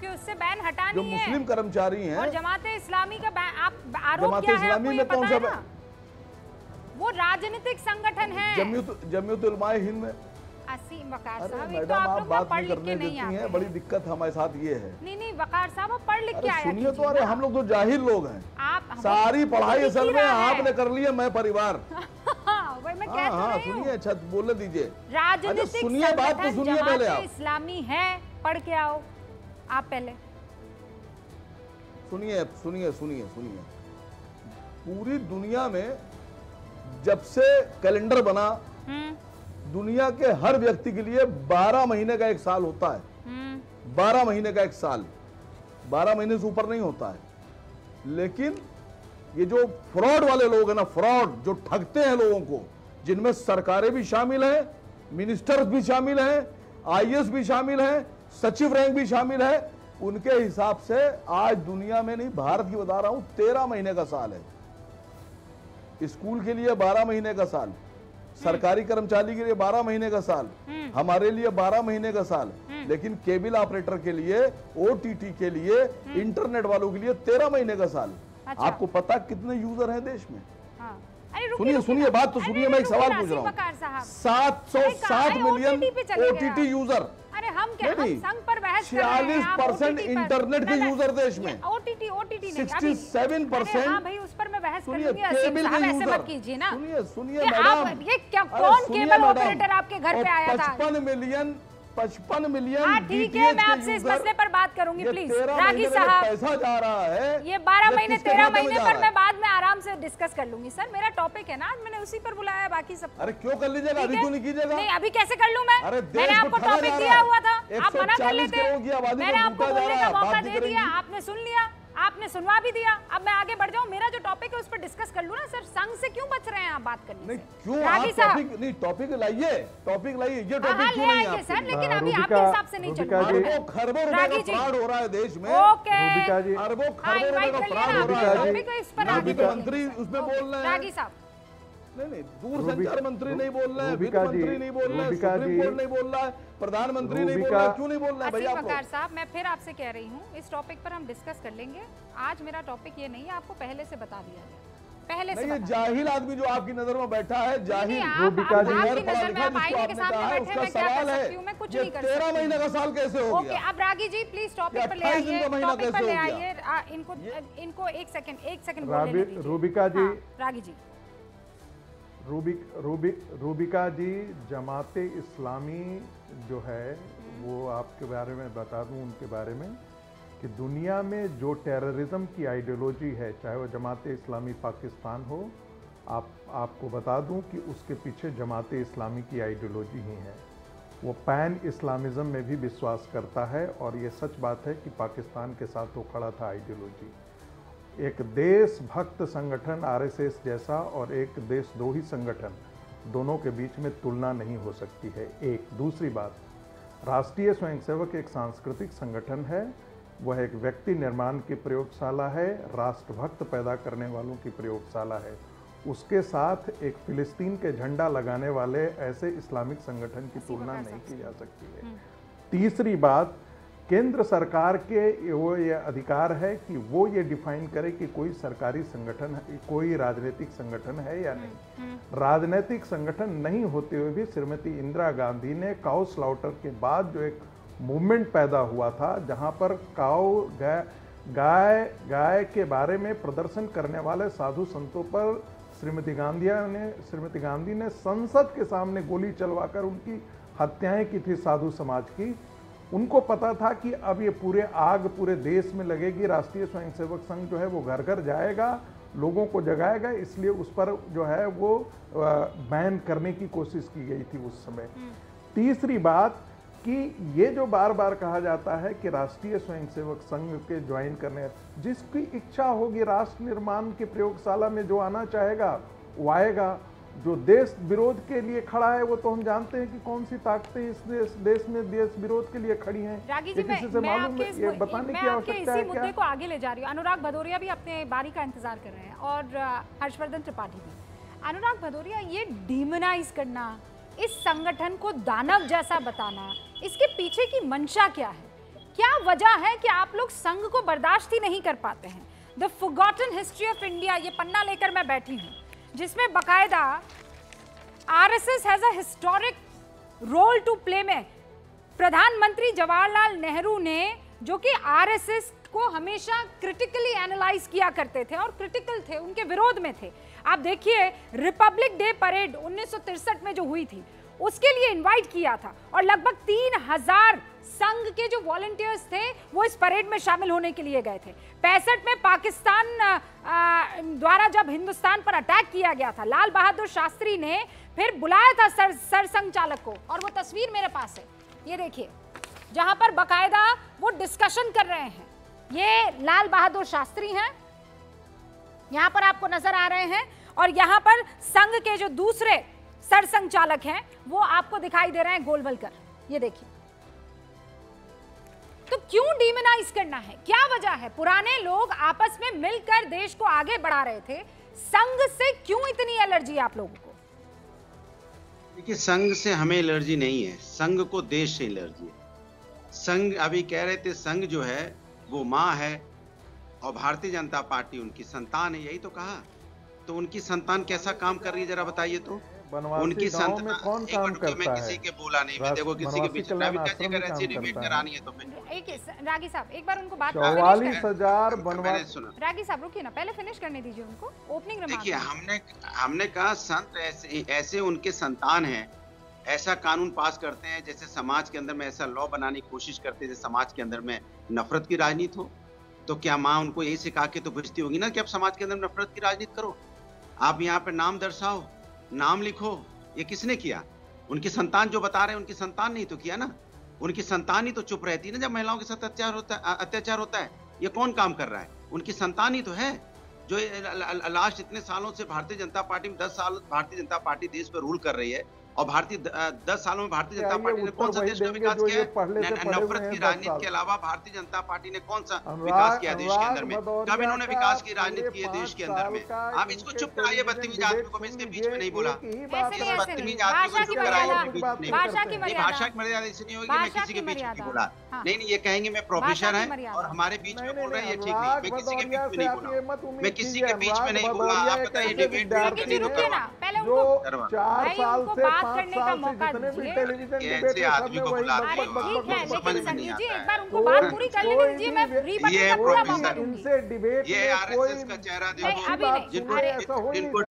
कि उससे बैन हटानी जो मुस्लिम कर्मचारी हैं। और जमाते इस्लामी का आप आरोप क्या है आपको ये पता है ना? वो राजनीतिक संगठन है। जमीयत उलमाए हिंद में। असीम वकार साहब, मैडम आप बात नहीं करने देती हैं, बड़ी दिक्कत हमारे साथ ये है। नहीं वकार साहब, आप पढ़ लिख के आया सुनिए तो, अरे हम लोग तो जाहिल लोग हैं। आप सारी पढ़ाई असल में आपने कर ली है, मैं परिवार। हाँ सुनिए, अच्छा बोलने दीजिए। राजनीतिक सुनिए बात तो सुनिए पहले। आप इस्लामी है, पढ़ के आओ आप पहले। सुनिए सुनिए सुनिए सुनिए, पूरी दुनिया में जब से कैलेंडर बना, दुनिया के हर व्यक्ति के लिए 12 महीने का एक साल होता है। 12 महीने का एक साल, 12 महीने से ऊपर नहीं होता है। लेकिन ये जो फ्रॉड वाले लोग हैं ना, फ्रॉड जो ठगते हैं लोगों को, जिनमें सरकारें भी शामिल हैं, मिनिस्टर्स भी शामिल हैं, आईएएस भी शामिल हैं, सचिव रैंक भी शामिल है, उनके हिसाब से आज दुनिया में नहीं, भारत की बता रहा हूं, 13 महीने का साल है। स्कूल के लिए 12 महीने का साल, सरकारी कर्मचारी के लिए 12 महीने का साल, हमारे लिए 12 महीने का साल, लेकिन केबल ऑपरेटर के लिए, ओटीटी के लिए, इंटरनेट वालों के लिए 13 महीने का साल। अच्छा। आपको पता कितने यूजर हैं देश में? हाँ। सुनिए सुनिए बात तो सुनिए, मैं एक सवाल पूछ रहा हूँ। 707 मिलियन ओटीटी यूजर। अरे हम क्या, हम संघ पर बहस कर रहे हैं। 46% इंटरनेट के यूजर देश में। ओटीटी नहीं, 67%। हाँ भाई, उस पर मैं बहस कर लूंगी। केबल के ऐसे मत कीजिए ना। सुनिए मैडम, ये क्या, कौन केबल ऑपरेटर आपके घर पे आया था? 55 मिलियन। हाँ ठीक है, मैं आपसे इस मसले पर बात करूंगी प्लीज। रागी साहब, पैसा जा रहा है, ये 12 महीने 13 महीने पर मैं बाद में आराम से डिस्कस कर लूंगी। सर मेरा टॉपिक है ना, मैंने उसी पर बुलाया है, बाकी सब। अरे क्यों कर लीजिएगा, अभी क्यों नहीं कीजिएगा? नहीं अभी कैसे कर लूं मैं? मैंने आपको टॉपिक दिया हुआ था, आप मना कर लेते। मैंने आपको बोलने का मौका दे दिया, आपने सुन लिया, आपने सुनवा भी दिया। अब मैं आगे बढ़ जाऊं, मेरा जो टॉपिक है उस पर डिस्कस कर लूं ना। सर संघ से क्यों बच रहे हैं आप बात करने से? क्यों टॉपिक लाइए, ये टॉपिक क्यों नहीं है सर? लेकिन अभी आपके हिसाब से नहीं चल रहा है। अरबों खरबों रुपए का फ्रॉड हो रहा है देश में। ओके, अरबों खरबों रुपए का फ्रॉड हो रहा है। मंत्री उसमें बोल रहे हैं। रागी साहब नहीं, दूरसंचार मंत्री नहीं बोल रहे हैं, वित्त मंत्री नहीं बोल रहे हैं, सुप्रीम कोर्ट नहीं बोल रहा है, प्रधानमंत्री नहीं बोल रहा है। क्यों नहीं बोल रहे हैं भैया? वकार साहब, मैं फिर आपसे कह रही हूँ, इस टॉपिक पर हम डिस्कस कर लेंगे। आज मेरा टॉपिक ये नहीं है, आपको पहले से बता दिया गया। पहले से ये जाहिल आदमी जो आपकी नजर में बैठा है, जाहिल, रूबिका जी, उसका सवाल है, 13 महीने का साल कैसे हो गया? अब रागी जी प्लीज टॉपिक पर ले आइए, टॉपिक पर ले आइए। इनको एक सेकंड रूबिका जी, रागी जी, रूबिका जी, जमाते इस्लामी जो है वो आपके बारे में बता दूं, उनके बारे में कि दुनिया में जो टेररिज्म की आइडियोलॉजी है, चाहे वो जमाते इस्लामी पाकिस्तान हो, आपको बता दूं कि उसके पीछे जमाते इस्लामी की आइडियोलॉजी ही है। वो पैन इस्लामिज़म में भी विश्वास करता है, और ये सच बात है कि पाकिस्तान के साथ वो खड़ा था आइडियोलॉजी। एक देशभक्त संगठन आरएसएस जैसा और एक देशद्रोही संगठन, दोनों के बीच में तुलना नहीं हो सकती है। एक दूसरी बात, राष्ट्रीय स्वयंसेवक एक सांस्कृतिक संगठन है, वह एक व्यक्ति निर्माण की प्रयोगशाला है, राष्ट्रभक्त पैदा करने वालों की प्रयोगशाला है। उसके साथ एक फिलिस्तीन के झंडा लगाने वाले ऐसे इस्लामिक संगठन की तुलना नहीं की जा सकती है। तीसरी बात, केंद्र सरकार के वो ये अधिकार है कि वो ये डिफाइन करे कि कोई सरकारी संगठन, कोई राजनीतिक संगठन है या नहीं। राजनीतिक संगठन नहीं होते हुए भी श्रीमती इंदिरा गांधी ने काउ स्लाउटर के बाद जो एक मूवमेंट पैदा हुआ था, जहां पर काउ गाय के बारे में प्रदर्शन करने वाले साधु संतों पर श्रीमती गांधी ने संसद के सामने गोली चलवाकर उनकी हत्याएं की थी साधु समाज की। उनको पता था कि अब ये पूरे देश में लगेगी, राष्ट्रीय स्वयंसेवक संघ जो है वो घर घर जाएगा, लोगों को जगाएगा, इसलिए उस पर जो है वो बैन करने की कोशिश की गई थी उस समय। तीसरी बात कि ये जो बार बार कहा जाता है कि राष्ट्रीय स्वयंसेवक संघ के ज्वाइन करने, जिसकी इच्छा होगी राष्ट्र निर्माण की प्रयोगशाला में जो आना चाहेगा वो आएगा। जो देश विरोध के लिए खड़ा है वो तो हम जानते हैं कि कौन सी ताकतें इस देश में देश विरोध के लिए खड़ी हैं। रागी जी, मैं आपके बताने की आवश्यकता है। इसी मुद्दे को आगे ले जा रही हूँ। अनुराग भदौरिया भी अपने बारी का इंतजार कर रहे हैं और हर्षवर्धन त्रिपाठी भी। अनुराग भदौरिया, ये डिमोनाइज करना, इस संगठन को दानव जैसा बताना, इसके पीछे की मंशा क्या है? क्या वजह है कि आप लोग संघ को बर्दाश्त ही नहीं कर पाते हैं? The forgotten history of India, ये पन्ना लेकर मैं बैठी हूं, जिसमें बकायदा RSS has a historic role to play में प्रधानमंत्री जवाहरलाल नेहरू ने, जो कि आरएसएस को हमेशा क्रिटिकली एनालाइज किया करते थे और क्रिटिकल थे, उनके विरोध में थे। आप देखिए रिपब्लिक डे परेड 1963 में जो हुई थी, उसके लिए इनवाइट किया था और लगभग 3000 संघ के जो वॉलंटियर्स थे वो इस परेड में शामिल होने के लिए गए थे। 65 में पाकिस्तान द्वारा जब हिंदुस्तान पर अटैक किया गया था, लाल बहादुर शास्त्री ने फिर बुलाया था सरसंघ चालक को, और वो तस्वीर मेरे पास है, ये देखिए, जहां पर बकायदा वो डिस्कशन कर रहे हैं। ये लाल बहादुर शास्त्री हैं, यहां पर आपको नजर आ रहे हैं, और यहां पर संघ के जो दूसरे सरसंघ चालक हैं वो आपको दिखाई दे रहे हैं, गोलवलकर, ये देखिए। तो क्यों डिमोनाइज करना है? क्या वजह है? पुराने लोग आपस में मिलकर देश को आगे बढ़ा रहे थे, संघ से क्यों इतनी एलर्जी आप लोगों को? देखिए, संघ से हमें एलर्जी नहीं है, संघ को देश से एलर्जी है। संघ, अभी कह रहे थे, संघ जो है वो माँ है और भारतीय जनता पार्टी उनकी संतान है, यही तो कहा। तो उनकी संतान कैसा काम कर रही है जरा बताइए तो। उनकी संतान में कौन काम करता है? मैं किसी के बोला नहीं, मैं देखो किसी के पीछे अगर ऐसी डिबेट करानी है तो मैं एक रागी साहब एक बार उनको बात 44,000 बनवासी। रागी साहब रुकिए ना, पहले फिनिश करने दीजिए उनको ओपनिंग रिमार्क। देखिए, हमने कहा संत ऐसे उनके संतान हैं, ऐसा कानून पास करते हैं जैसे समाज के अंदर में ऐसा लॉ बनाने की कोशिश करते हैं जैसे समाज के अंदर में नफरत की राजनीति हो। तो क्या माँ उनको यही सिखा के तो भेजती होगी ना कि आप समाज के अंदर नफरत की राजनीति करो, आप यहाँ पे नाम दर्शाओ, नाम लिखो। ये किसने किया? उनकी संतान जो बता रहे हैं, उनकी संतान नहीं तो किया ना। उनकी संतान ही तो चुप रहती है ना जब महिलाओं के साथ अत्याचार होता है। ये कौन काम कर रहा है? उनकी संतान ही तो है जो लास्ट इतने सालों से भारतीय जनता पार्टी में 10 साल भारतीय जनता पार्टी देश पर रूल कर रही है। और 10 सालों में भारतीय जनता पार्टी ने कौन सा देश का विकास किया है? नफरत की राजनीति के अलावा भारतीय जनता पार्टी ने कौन सा विकास किया देश के अंदर में? कब इन्होंने विकास की राजनीति की है देश के अंदर में? आप इसको चुप कराइए बदतमीज आदमी को, मैं इसके बीच में नहीं बोला। बदतमीज आदमी को चुप कराइए, भाषा की मर्यादा इससे नहीं होगी। मैं किसी के बीच में नहीं बोला। नहीं, ये कहेंगे मैं प्रोफेसर है और हमारे बीच में बोल रहे हैं, ये ठीक नहीं। मैं किसी के बीच में नहीं बोला, मैं किसी के बीच में नहीं बोला। आप बताइए डिबेट पहले उनको 4 साल से 5 साल से जितने भी टेलीविजन ऐसे आदमी को बुलाते हैं, समझ में नहीं आता है। एक बार उनको बात पूरी कर लेने दीजिए, मैं रीबट का पूरा मौका दूंगी। ये आरएसएस का चेहरा देखो, जिनको